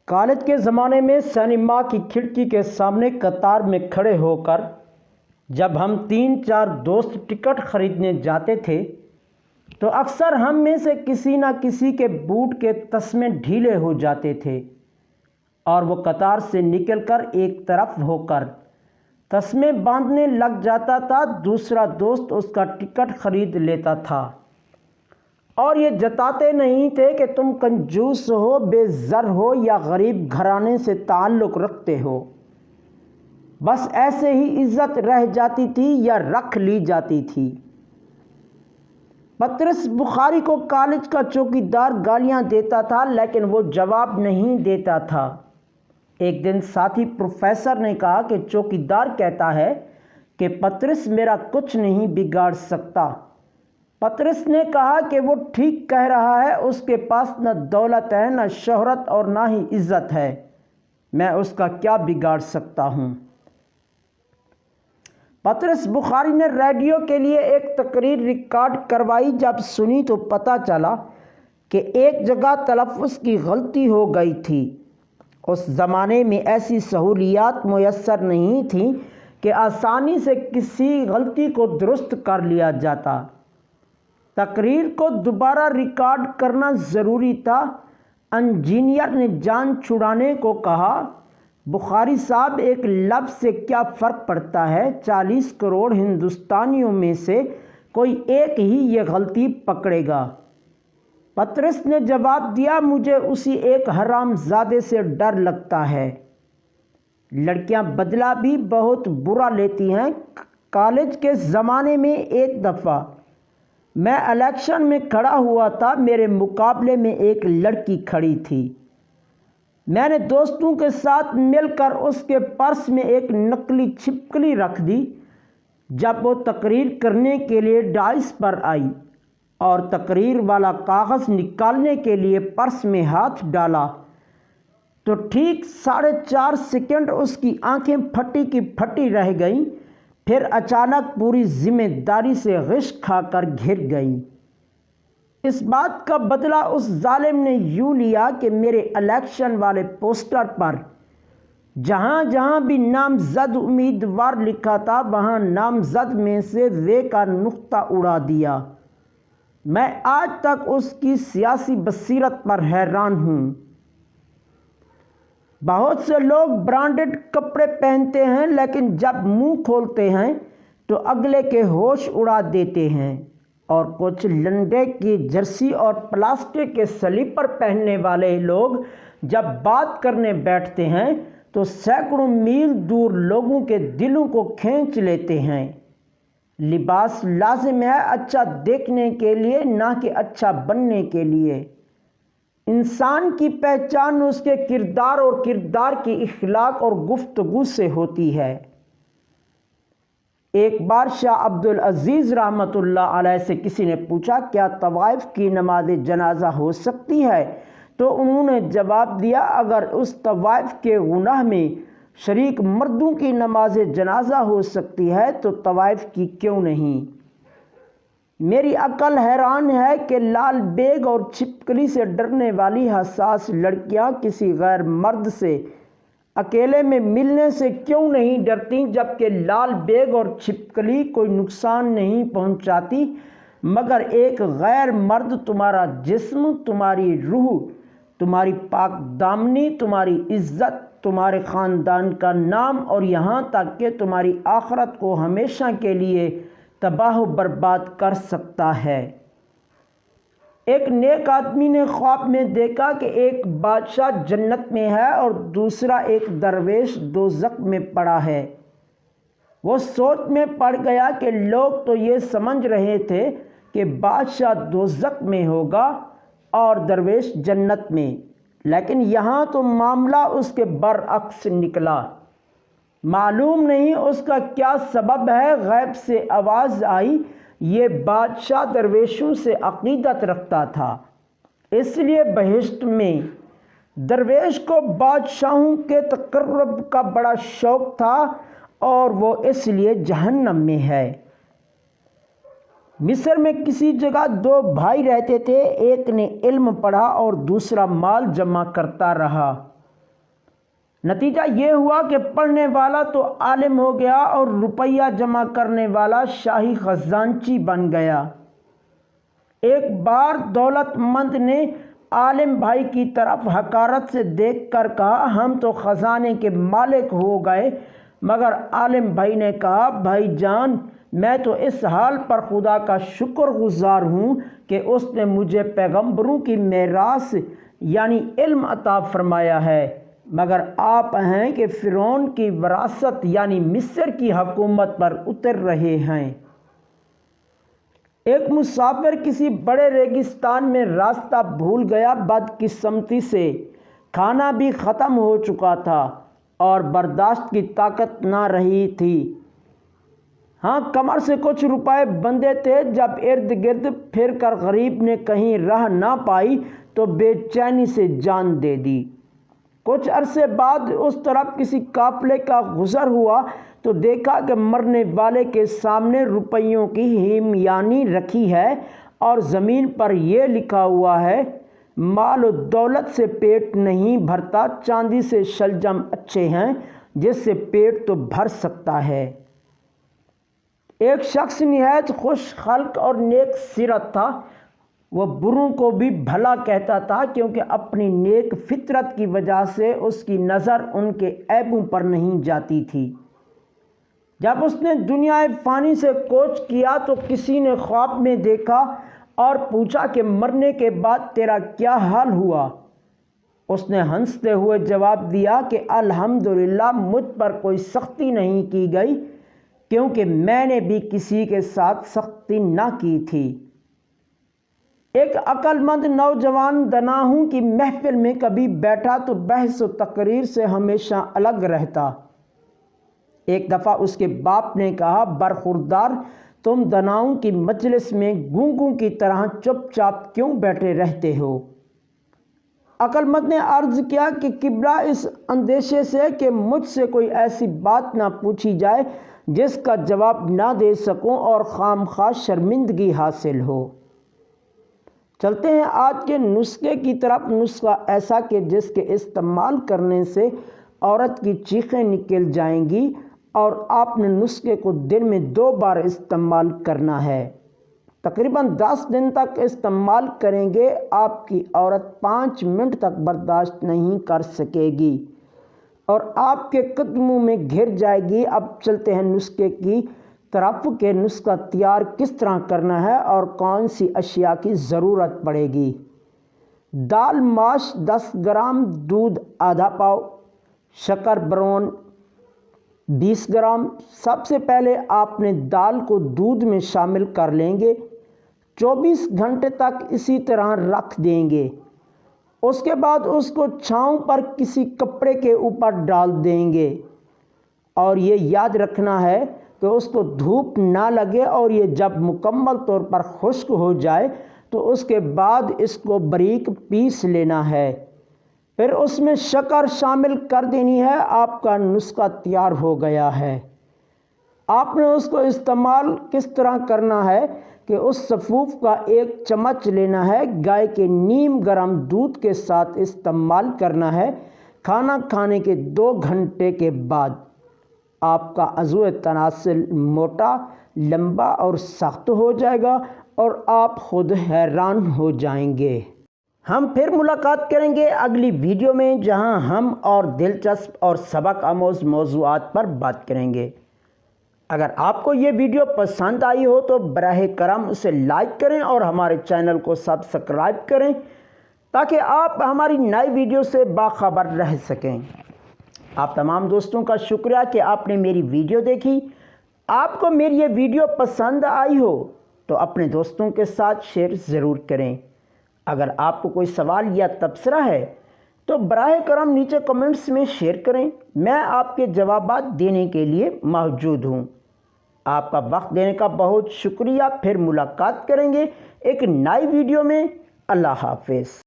College کے زمانے میں سنیما کی کھڑکی کے سامنے قطار میں کھڑے ہو کر جب ہم 3-4 دوست ٹکٹ خریدنے جاتے تھے تو اکثر ہم میں سے کسی نہ کسی کے بوٹ کے تسمے ڈھیلے ہو جاتے تھے اور وہ قطار سے نکل کر ایک طرف ہو کر تسمے باندھنے لگ جاتا تھا، دوسرا دوست اس کا ٹکٹ خرید لیتا تھا اور یہ جتاتے نہیں تھے کہ تم کنجوس ہو، بے زر ہو یا غریب گھرانے سے تعلق رکھتے ہو، بس ایسے ہی عزت رہ جاتی تھی یا رکھ لی جاتی تھی۔ پطرس بخاری کو کالج کا چوکیدار گالیاں دیتا تھا لیکن وہ جواب نہیں دیتا تھا۔ ایک دن ساتھی پروفیسر نے کہا کہ چوکیدار کہتا ہے کہ پطرس میرا کچھ نہیں بگاڑ سکتا۔ پطرس نے کہا کہ وہ ٹھیک کہہ رہا ہے، اس کے پاس نہ دولت ہے، نہ شہرت اور نہ ہی عزت ہے، میں اس کا کیا بگاڑ سکتا ہوں۔ پطرس بخاری نے ریڈیو کے لیے ایک تقریر ریکارڈ کروائی، جب سنی تو پتہ چلا کہ ایک جگہ تلفظ کی غلطی ہو گئی تھی۔ اس زمانے میں ایسی سہولیات میسر نہیں تھیں کہ آسانی سے کسی غلطی کو درست کر لیا جاتا۔ تقریر کو دوبارہ ریکارڈ کرنا ضروری تھا۔ انجینئر نے جان چھڑانے کو کہا، بخاری صاحب ایک لفظ سے کیا فرق پڑتا ہے، 40 کروڑ ہندوستانیوں میں سے کوئی ایک ہی یہ غلطی پکڑے گا۔ پطرس نے جواب دیا، مجھے اسی ایک حرام زادے سے ڈر لگتا ہے۔ لڑکیاں بدلہ بھی بہت برا لیتی ہیں۔ کالج کے زمانے میں ایک دفعہ میں الیکشن میں کھڑا ہوا تھا، میرے مقابلے میں ایک لڑکی کھڑی تھی۔ میں نے دوستوں کے ساتھ مل کر اس کے پرس میں ایک نقلی چھپکلی رکھ دی۔ جب وہ تقریر کرنے کے لیے ڈائس پر آئی اور تقریر والا کاغذ نکالنے کے لیے پرس میں ہاتھ ڈالا تو ٹھیک 4.5 سیکنڈ اس کی آنکھیں پھٹی کی پھٹی رہ گئیں، پھر اچانک پوری ذمہ داری سے غش کھا کر گر گئیں۔ اس بات کا بدلہ اس ظالم نے یوں لیا کہ میرے الیکشن والے پوسٹر پر جہاں جہاں بھی نامزد امیدوار لکھا تھا وہاں نامزد میں سے وے کا نقطہ اڑا دیا۔ میں آج تک اس کی سیاسی بصیرت پر حیران ہوں۔ بہت سے لوگ برانڈڈ کپڑے پہنتے ہیں لیکن جب منہ کھولتے ہیں تو اگلے کے ہوش اڑا دیتے ہیں، اور کچھ لنڈے کی جرسی اور پلاسٹک کے سلیپر پہننے والے لوگ جب بات کرنے بیٹھتے ہیں تو سینکڑوں میل دور لوگوں کے دلوں کو کھینچ لیتے ہیں۔ لباس لازم ہے اچھا دیکھنے کے لیے، نہ کہ اچھا بننے کے لیے۔ انسان کی پہچان اس کے کردار اور کردار کی اخلاق اور گفتگو سے ہوتی ہے۔ ایک بار شاہ عبدالعزیز رحمۃ اللہ علیہ سے کسی نے پوچھا، کیا طوائف کی نماز جنازہ ہو سکتی ہے؟ تو انہوں نے جواب دیا، اگر اس طوائف کے گناہ میں شریک مردوں کی نماز جنازہ ہو سکتی ہے تو طوائف کی کیوں نہیں؟ میری عقل حیران ہے کہ لال بیگ اور چھپکلی سے ڈرنے والی حساس لڑکیاں کسی غیر مرد سے اکیلے میں ملنے سے کیوں نہیں ڈرتی، جبکہ لال بیگ اور چھپکلی کوئی نقصان نہیں پہنچاتی، مگر ایک غیر مرد تمہارا جسم، تمہاری روح، تمہاری پاک دامنی، تمہاری عزت، تمہارے خاندان کا نام اور یہاں تک کہ تمہاری آخرت کو ہمیشہ کے لیے تباہ و برباد کر سکتا ہے۔ ایک نیک آدمی نے خواب میں دیکھا کہ ایک بادشاہ جنت میں ہے اور دوسرا ایک درویش دوزخ میں پڑا ہے۔ وہ سوچ میں پڑ گیا کہ لوگ تو یہ سمجھ رہے تھے کہ بادشاہ دوزخ میں ہوگا اور درویش جنت میں، لیکن یہاں تو معاملہ اس کے برعکس نکلا۔ معلوم نہیں اس کا کیا سبب ہے، غیب سے آواز آئی، یہ بادشاہ درویشوں سے عقیدت رکھتا تھا، اس لیے بہشت میں درویش کو بادشاہوں کے تقرب کا بڑا شوق تھا اور وہ اس لیے جہنم میں ہے۔ مصر میں کسی جگہ 2 بھائی رہتے تھے، ایک نے علم پڑھا اور دوسرا مال جمع کرتا رہا۔ نتیجہ یہ ہوا کہ پڑھنے والا تو عالم ہو گیا اور روپیہ جمع کرنے والا شاہی خزانچی بن گیا۔ ایک بار دولت مند نے عالم بھائی کی طرف حقارت سے دیکھ کر کہا، ہم تو خزانے کے مالک ہو گئے۔ مگر عالم بھائی نے کہا، بھائی جان، میں تو اس حال پر خدا کا شکر گزار ہوں کہ اس نے مجھے پیغمبروں کی میراث یعنی علم عطا فرمایا ہے، مگر آپ ہیں کہ فرعون کی وراثت یعنی مصر کی حکومت پر اتر رہے ہیں۔ ایک مسافر کسی بڑے ریگستان میں راستہ بھول گیا۔ بدقسمتی سے کھانا بھی ختم ہو چکا تھا اور برداشت کی طاقت نہ رہی تھی۔ ہاں، کمر سے کچھ روپے بندھے تھے۔ جب ارد گرد پھر کر غریب نے کہیں راہ نہ پائی تو بے چینی سے جان دے دی۔ کچھ عرصے بعد اس طرف کسی قافلے کا گزر ہوا تو دیکھا کہ مرنے والے کے سامنے روپیوں کی ہیمیانی رکھی ہے اور زمین پر یہ لکھا ہوا ہے، مال و دولت سے پیٹ نہیں بھرتا، چاندی سے شلجم اچھے ہیں جس سے پیٹ تو بھر سکتا ہے۔ ایک شخص نہایت خوش خلق اور نیک سیرت تھا۔ وہ بروں کو بھی بھلا کہتا تھا کیونکہ اپنی نیک فطرت کی وجہ سے اس کی نظر ان کے عیبوں پر نہیں جاتی تھی۔ جب اس نے دنیا فانی سے کوچ کیا تو کسی نے خواب میں دیکھا اور پوچھا کہ مرنے کے بعد تیرا کیا حال ہوا؟ اس نے ہنستے ہوئے جواب دیا کہ الحمدللہ مجھ پر کوئی سختی نہیں کی گئی کیونکہ میں نے بھی کسی کے ساتھ سختی نہ کی تھی۔ ایک عقل مند نوجوان دناؤں کی محفل میں کبھی بیٹھا تو بحث و تقریر سے ہمیشہ الگ رہتا۔ ایک دفعہ اس کے باپ نے کہا، برخوردار، تم دناؤں کی مجلس میں گونگوں کی طرح چپ چاپ کیوں بیٹھے رہتے ہو؟ عقل مند نے عرض کیا کہ قبلہ، اس اندیشے سے کہ مجھ سے کوئی ایسی بات نہ پوچھی جائے جس کا جواب نہ دے سکوں اور خام خواہ شرمندگی حاصل ہو۔ چلتے ہیں آج کے نسخے کی طرف۔ نسخہ ایسا کہ جس کے استعمال کرنے سے عورت کی چیخیں نکل جائیں گی، اور آپ نے نسخے کو دن میں 2 بار استعمال کرنا ہے۔ تقریباً 10 دن تک استعمال کریں گے۔ آپ کی عورت 5 منٹ تک برداشت نہیں کر سکے گی اور آپ کے قدموں میں گر جائے گی۔ اب چلتے ہیں نسخے کی طرف کہ نسخہ تیار کس طرح کرنا ہے اور کون سی اشیاء کی ضرورت پڑے گی۔ دال ماش 10 گرام، دودھ آدھا پاؤ، شکر برون 20 گرام۔ سب سے پہلے آپ نے دال کو دودھ میں شامل کر لیں گے، 24 گھنٹے تک اسی طرح رکھ دیں گے۔ اس کے بعد اس کو چھاؤں پر کسی کپڑے کے اوپر ڈال دیں گے، اور یہ یاد رکھنا ہے کہ اس کو دھوپ نہ لگے، اور یہ جب مکمل طور پر خشک ہو جائے تو اس کے بعد اس کو باریک پیس لینا ہے، پھر اس میں شکر شامل کر دینی ہے۔ آپ کا نسخہ تیار ہو گیا ہے۔ آپ نے اس کو استعمال کس طرح کرنا ہے کہ اس سفوف کا 1 چمچ لینا ہے، گائے کے نیم گرم دودھ کے ساتھ استعمال کرنا ہے۔ کھانا کھانے کے 2 گھنٹے کے بعد آپ کا عضو تناسل موٹا، لمبا اور سخت ہو جائے گا اور آپ خود حیران ہو جائیں گے۔ ہم پھر ملاقات کریں گے اگلی ویڈیو میں، جہاں ہم اور دلچسپ اور سبق آموز موضوعات پر بات کریں گے۔ اگر آپ کو یہ ویڈیو پسند آئی ہو تو براہ کرم اسے لائک کریں اور ہمارے چینل کو سبسکرائب کریں تاکہ آپ ہماری نئی ویڈیو سے باخبر رہ سکیں۔ آپ تمام دوستوں کا شکریہ کہ آپ نے میری ویڈیو دیکھی۔ آپ کو میری یہ ویڈیو پسند آئی ہو تو اپنے دوستوں کے ساتھ شیئر ضرور کریں۔ اگر آپ کو کوئی سوال یا تبصرہ ہے تو براہ کرم نیچے کمنٹس میں شیئر کریں، میں آپ کے جوابات دینے کے لیے موجود ہوں۔ آپ کا وقت دینے کا بہت شکریہ۔ پھر ملاقات کریں گے ایک نئی ویڈیو میں۔ اللہ حافظ۔